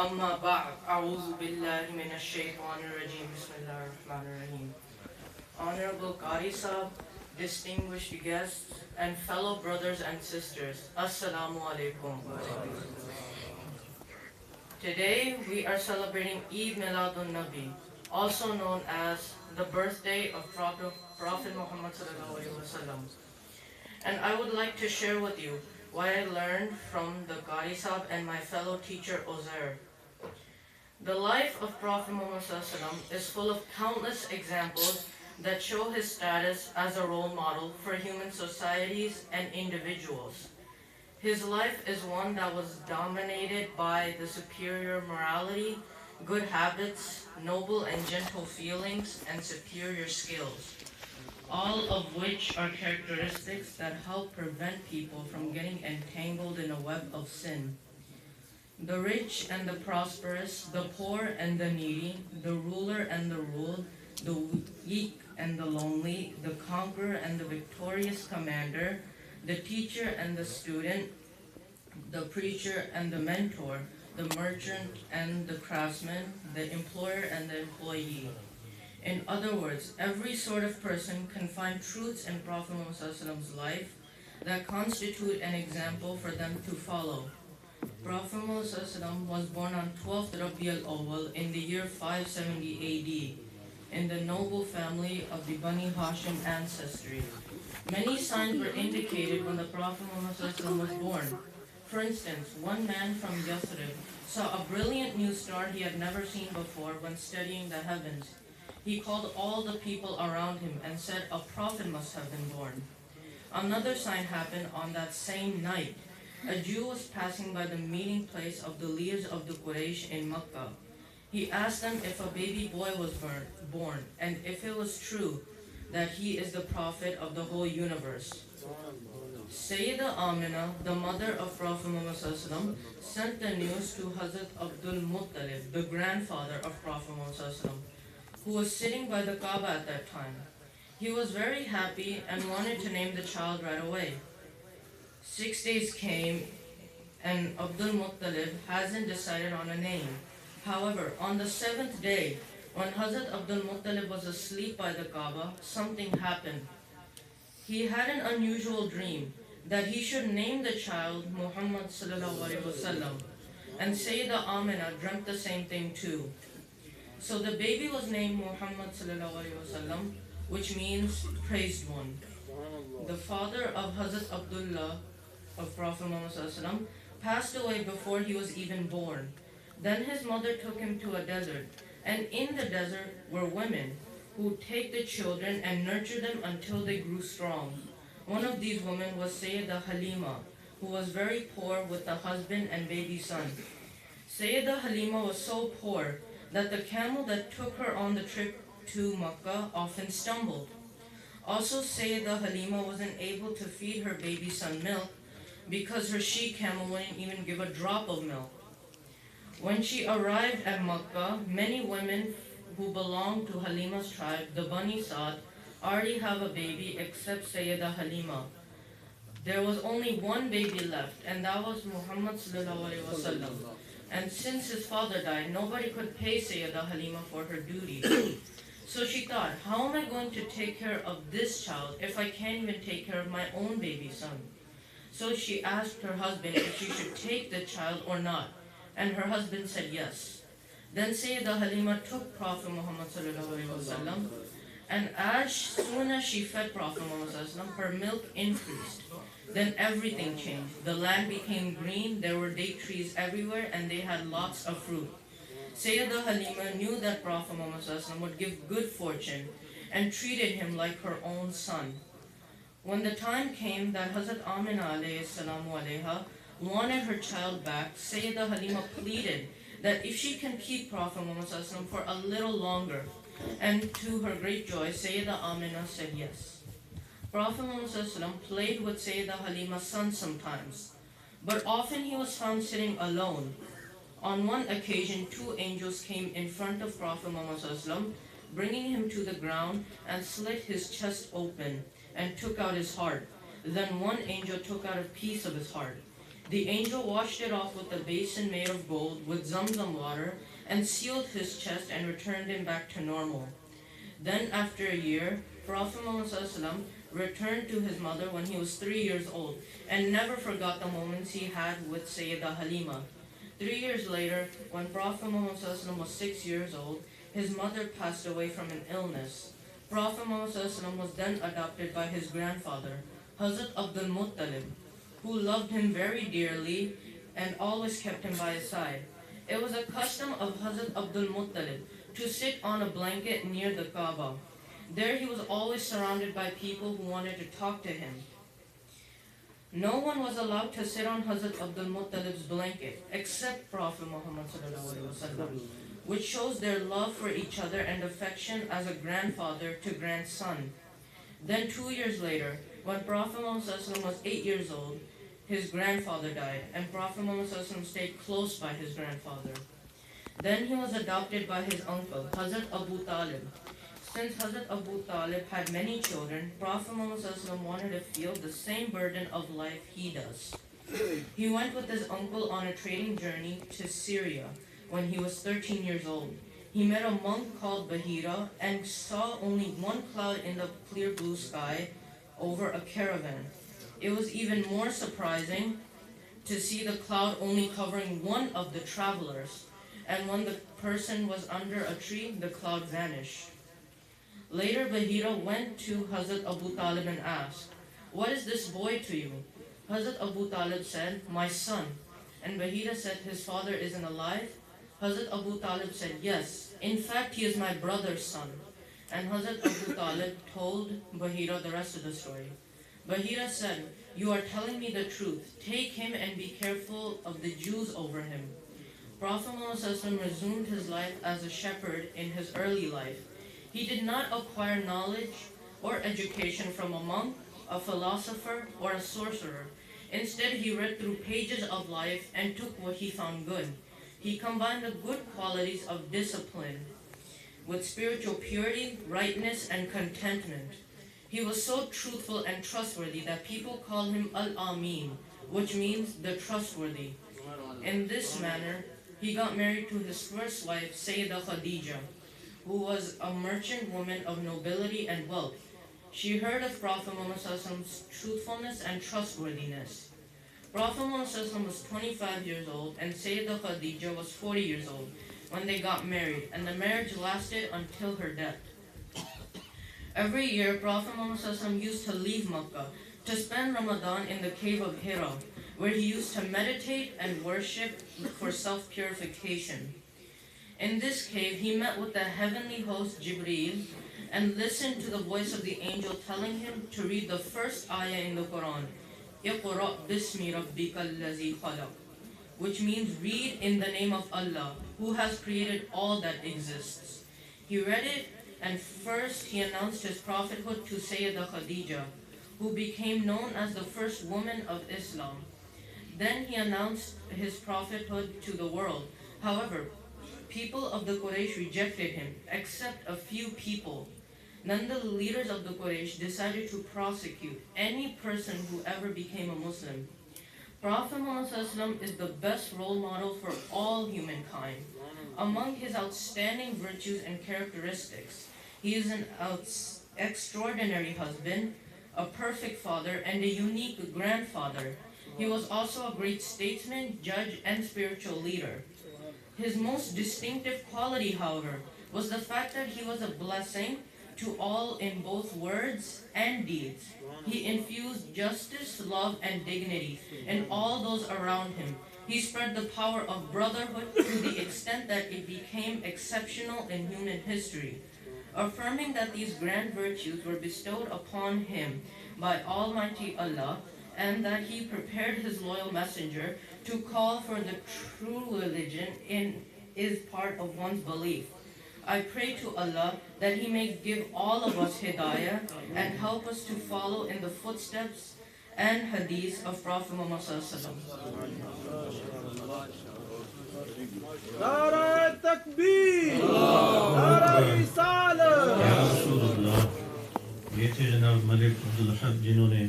أما بعد أعوذ بالله من الشيطان الرجيم بسم الله الرحمن الرحيم. Honorable Qari Sahab, distinguished guests, and fellow brothers and sisters, Assalamu alaikum. Today we are celebrating Eid Milad Nabi, also known as the birthday of Prophet Muhammad sallallahu alaihi wasallam. And I would like to share with you what I learned from the Qari Sahab and my fellow teacher Ozair. The life of Prophet Muhammad ﷺ is full of countless examples that show his status as a role model for human societies and individuals. His life is one that was dominated by the superior morality, good habits, noble and gentle feelings, and superior skills, all of which are characteristics that help prevent people from getting entangled in a web of sin. The rich and the prosperous, the poor and the needy, the ruler and the ruled, the weak and the lonely, the conqueror and the victorious commander, the teacher and the student, the preacher and the mentor, the merchant and the craftsman, the employer and the employee. In other words, every sort of person can find truths in Prophet Muhammad's life that constitute an example for them to follow. Prophet Muhammad was born on 12th Rabi al-Awwal in the year 570 AD in the noble family of the Bani Hashim ancestry. Many signs were indicated when the Prophet Muhammad was born. For instance, one man from Yathrib saw a brilliant new star he had never seen before when studying the heavens. He called all the people around him and said a prophet must have been born. Another sign happened on that same night. A Jew was passing by the meeting place of the leaders of the Quraysh in Makkah. He asked them if a baby boy was born and if it was true that he is the prophet of the whole universe. Sayyida Amina, the mother of Prophet Muhammad sent the news to Hazrat Abdul Muttalib, the grandfather of Prophet Muhammad, who was sitting by the Kaaba at that time. He was very happy and wanted to name the child right away. 6 days came and Abdul Muttalib hasn't decided on a name. However, on the 7th day, when Hazrat Abdul Muttalib was asleep by the Kaaba, something happened. He had an unusual dream that he should name the child Muhammad sallallahu alaihi wasallam, and Sayyida Amina dreamt the same thing too. So the baby was named Muhammad sallallahu alaihi wasallam, which means praised one. The father of Hazrat Abdullah of Prophet Muhammad ﷺ passed away before he was even born. Then his mother took him to a desert, and in the desert were women who take the children and nurture them until they grew strong. One of these women was Sayyida Halima, who was very poor with a husband and baby son. Sayyida Halima was so poor that the camel that took her on the trip to Makkah often stumbled. Also, Sayyida Halima wasn't able to feed her baby son milk because her she-camel wouldn't even give a drop of milk. When she arrived at Makkah, many women who belonged to Halima's tribe, the Bani Sa'd, already have a baby except Sayyida Halima. There was only one baby left, and that was Muhammad sallallahu alaihi wasallam. And since his father died, nobody could pay Sayyida Halima for her duty. So she thought, how am I going to take care of this child if I can't even take care of my own baby son? So she asked her husband if she should take the child or not, and her husband said yes. Then Sayyida Halima took Prophet Muhammad sallallahu alaihi wasallam, and as soon as she fed Prophet Muhammad sallallahu alaihi wasallam, her milk increased. Then everything changed. The land became green, there were date trees everywhere, and they had lots of fruit. Sayyida Halima knew that Prophet Muhammad sallallahu alaihi wasallam would give good fortune and treated him like her own son. When the time came that Hazrat Amina alayhi salamu alayha wanted her child back, Sayyida Halima pleaded that if she can keep Prophet Muhammad sallallahu alaihi wasallam for a little longer, and to her great joy, Sayyida Amina said yes. Prophet Muhammad sallallahu alaihi wasallam played with Sayyida Halima's son sometimes, but often he was found sitting alone. On one occasion, two angels came in front of Prophet Muhammad sallallahu alaihi wasallam, bringing him to the ground and slit his chest open and took out his heart. Then one angel took out a piece of his heart. The angel washed it off with a basin made of gold with Zamzam water and sealed his chest and returned him back to normal. Then, after a year, Prophet Muhammad returned to his mother when he was 3 years old and never forgot the moments he had with Sayyidah Halima. 3 years later, when Prophet Muhammad was 6 years old, his mother passed away from an illness. Prophet Muhammad was then adopted by his grandfather, Hazrat Abdul Muttalib, who loved him very dearly and always kept him by his side. It was a custom of Hazrat Abdul Muttalib to sit on a blanket near the Kaaba. There he was always surrounded by people who wanted to talk to him. No one was allowed to sit on Hazrat Abdul Muttalib's blanket except Prophet Muhammad ﷺ, which shows their love for each other and affection as a grandfather to grandson. Then 2 years later, when Prophet Muhammad ﷺ was 8 years old, his grandfather died, and Prophet Muhammad ﷺ stayed close by his grandfather. Then he was adopted by his uncle, Hazrat Abu Talib. Since Hazrat Abu Talib had many children, Prophet Muhammad ﷺ wanted to feel the same burden of life he does. He went with his uncle on a trading journey to Syria when he was 13 years old. He met a monk called Bahira and saw only one cloud in the clear blue sky over a caravan. It was even more surprising to see the cloud only covering one of the travelers, and when the person was under a tree, the cloud vanished. Later, Bahira went to Hazrat Abu Talib and asked, "What is this boy to you?" Hazrat Abu Talib said, "My son." And Bahira said, "His father isn't alive?" Hazrat Abu Talib said, "Yes, in fact he is my brother's son." And Hazrat Abu Talib told Bahira the rest of the story. Bahira said, "You are telling me the truth. Take him and be careful of the Jews over him." Prophet Muhammad resumed his life as a shepherd in his early life. He did not acquire knowledge or education from a monk, a philosopher, or a sorcerer. Instead, he read through pages of life and took what he found good. He combined the good qualities of discipline with spiritual purity, rightness, and contentment. He was so truthful and trustworthy that people call him Al-Amin, which means the trustworthy. In this manner, he got married to his first wife, Sayyidah Khadija, who was a merchant woman of nobility and wealth. She heard of Prophet Muhammad's truthfulness and trustworthiness. Prophet Muhammad was 25 years old and Sayyidah Khadija was 40 years old when they got married, and the marriage lasted until her death. Every year, Prophet Muhammad used to leave Makkah to spend Ramadan in the cave of Hira, where he used to meditate and worship for self-purification. In this cave, he met with the heavenly host Jibreel and listened to the voice of the angel telling him to read the first ayah in the Quran, "Iqra bismi rabbika allazi khalaq," which means read in the name of Allah, who has created all that exists. He read it, and first he announced his prophethood to Sayyidah Khadija, who became known as the first woman of Islam. Then he announced his prophethood to the world. However, people of the Quraysh rejected him, except a few people. Then the leaders of the Quraysh decided to prosecute any person who ever became a Muslim. Prophet Muhammad is the best role model for all humankind. Among his outstanding virtues and characteristics, he is an extraordinary husband, a perfect father, and a unique grandfather. He was also a great statesman, judge, and spiritual leader. His most distinctive quality, however, was the fact that he was a blessing to all in both words and deeds. He infused justice, love, and dignity in all those around him. He spread the power of brotherhood to the extent that it became exceptional in human history. Affirming that these grand virtues were bestowed upon him by Almighty Allah, and that he prepared his loyal messenger to call for the true religion is part of one's belief. I pray to Allah that He may give all of us hidayah and help us to follow in the footsteps and hadith of Prophet Muhammad sallallahu alaihi wasallam. Nara takbir, nara risalah. Ya Rasulullah, ये थे जनाब मलिक अब्दुल्लाह जिन्होंने